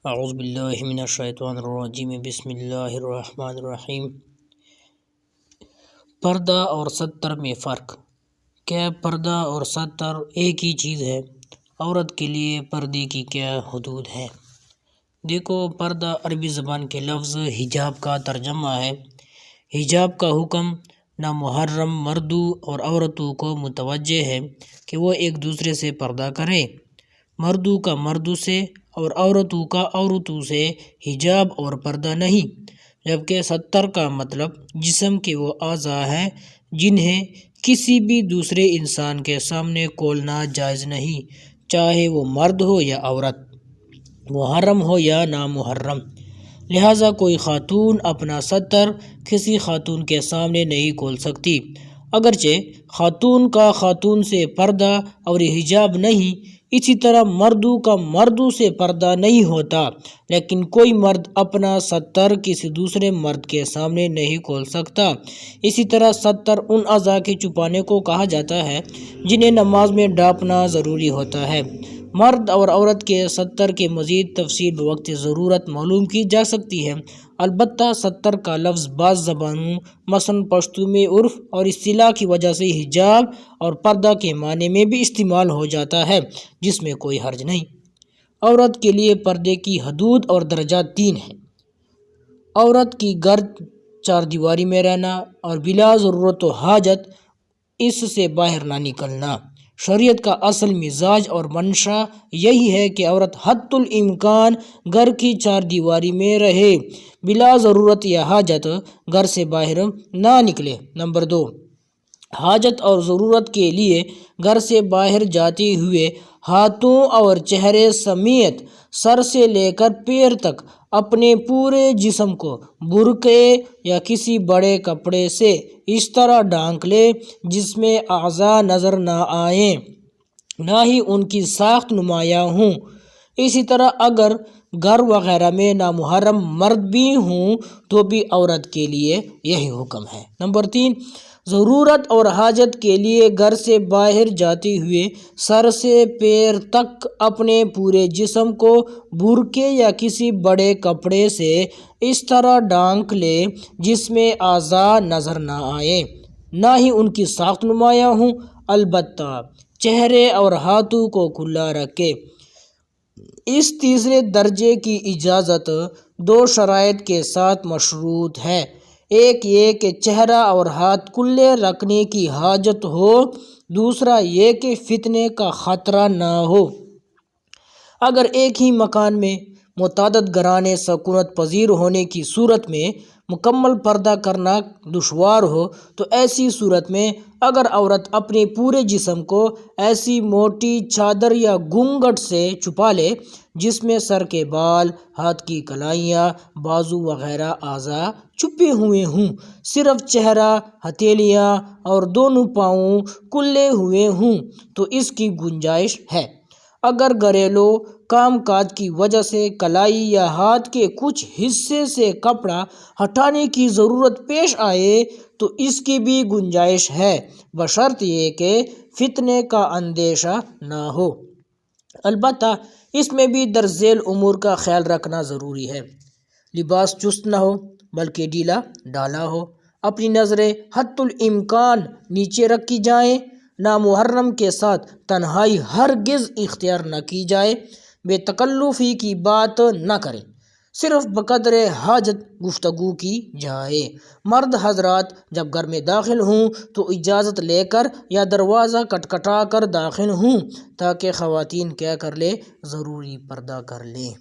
اعوذ باللہ من الشیطان الرجیم بسم اللہ الرحمن الرحیم۔ پردہ اور ستر میں فرق۔ کیا پردہ اور ستر ایک ہی چیز ہے؟ عورت کے لیے پردے کی کیا حدود ہے؟ دیکھو، پردہ عربی زبان کے لفظ حجاب کا ترجمہ ہے۔ حجاب کا حکم نامحرم مردوں اور عورتوں کو متوجہ ہے کہ وہ ایک دوسرے سے پردہ کریں۔ مردوں کا مردوں سے اور عورتوں کا عورتوں سے حجاب اور پردہ نہیں، جبکہ ستر کا مطلب جسم کے وہ اعضاء ہیں جنہیں کسی بھی دوسرے انسان کے سامنے کھولنا جائز نہیں، چاہے وہ مرد ہو یا عورت، محرم ہو یا نامحرم۔ لہٰذا کوئی خاتون اپنا ستر کسی خاتون کے سامنے نہیں کھول سکتی۔ اگرچہ خاتون کا خاتون سے پردہ اور حجاب نہیں، اسی طرح مردوں کا مردوں سے پردہ نہیں ہوتا، لیکن کوئی مرد اپنا ستر کسی دوسرے مرد کے سامنے نہیں کھول سکتا۔ اسی طرح ستر ان اعضاء کے چھپانے کو کہا جاتا ہے جنہیں نماز میں ڈھانپنا ضروری ہوتا ہے۔ مرد اور عورت کے ستر کے مزید تفصیل بوقت ضرورت معلوم کی جا سکتی ہے۔ البتہ ستر کا لفظ بعض زبانوں مثلاً پشتو میں عرف اور اصطلاح کی وجہ سے حجاب اور پردہ کے معنی میں بھی استعمال ہو جاتا ہے، جس میں کوئی حرج نہیں۔ عورت کے لیے پردے کی حدود اور درجات 3 ہیں۔ عورت کی گرد چار دیواری میں رہنا اور بلا ضرورت و حاجت اس سے باہر نہ نکلنا۔ شریعت کا اصل مزاج اور منشا یہی ہے کہ عورت حتی الامکان گھر کی چار دیواری میں رہے، بلا ضرورت یا حاجت گھر سے باہر نہ نکلے۔ نمبر 2، حاجت اور ضرورت کے لیے گھر سے باہر جاتے ہوئے ہاتھوں اور چہرے سمیت سر سے لے کر پیر تک اپنے پورے جسم کو برقعے یا کسی بڑے کپڑے سے اس طرح ڈھانک لے جس میں اعضاء نظر نہ آئیں، نہ ہی ان کی ساخت نمایاں ہوں۔ اسی طرح اگر گھر وغیرہ میں نامحرم مرد بھی ہوں تو بھی عورت کے لیے یہی حکم ہے۔ نمبر 3، ضرورت اور حاجت کے لیے گھر سے باہر جاتے ہوئے سر سے پیر تک اپنے پورے جسم کو برقعے یا کسی بڑے کپڑے سے اس طرح ڈھانک لے جس میں اعضاء نظر نہ آئیں، نہ ہی ان کی ساخت نمایاں ہوں، البتہ چہرے اور ہاتھوں کو کھلا رکھے۔ اس تیسرے درجے کی اجازت 2 شرائط کے ساتھ مشروط ہے۔ ایک یہ کہ چہرہ اور ہاتھ کھلے رکھنے کی حاجت ہو، دوسرا یہ کہ فتنے کا خطرہ نہ ہو۔ اگر ایک ہی مکان میں متعدد گھرانے سکونت پذیر ہونے کی صورت میں مکمل پردہ کرنا دشوار ہو تو ایسی صورت میں اگر عورت اپنے پورے جسم کو ایسی موٹی چادر یا گھونگھٹ سے چھپا لے جس میں سر کے بال، ہاتھ کی کلائیاں، بازو وغیرہ اعضاء چھپے ہوئے ہوں، صرف چہرہ، ہتھیلیاں اور دونوں پاؤں کھلے ہوئے ہوں تو اس کی گنجائش ہے۔ اگر گھریلو کام کاج کی وجہ سے کلائی یا ہاتھ کے کچھ حصے سے کپڑا ہٹانے کی ضرورت پیش آئے تو اس کی بھی گنجائش ہے، بشرط یہ کہ فتنے کا اندیشہ نہ ہو۔ البتہ اس میں بھی درج ذیل امور کا خیال رکھنا ضروری ہے۔ لباس چست نہ ہو بلکہ ڈھیلا ڈھالا ہو، اپنی نظریں حتی الامکان نیچے رکھی جائیں، نامحرم کے ساتھ تنہائی ہرگز اختیار نہ کی جائے، بے تکلفی کی بات نہ کریں، صرف بقدر حاجت گفتگو کی جائے۔ مرد حضرات جب گھر میں داخل ہوں تو اجازت لے کر یا دروازہ کھٹکھٹا کر داخل ہوں تاکہ خواتین کیا کر لیں، ضروری پردہ کر لیں۔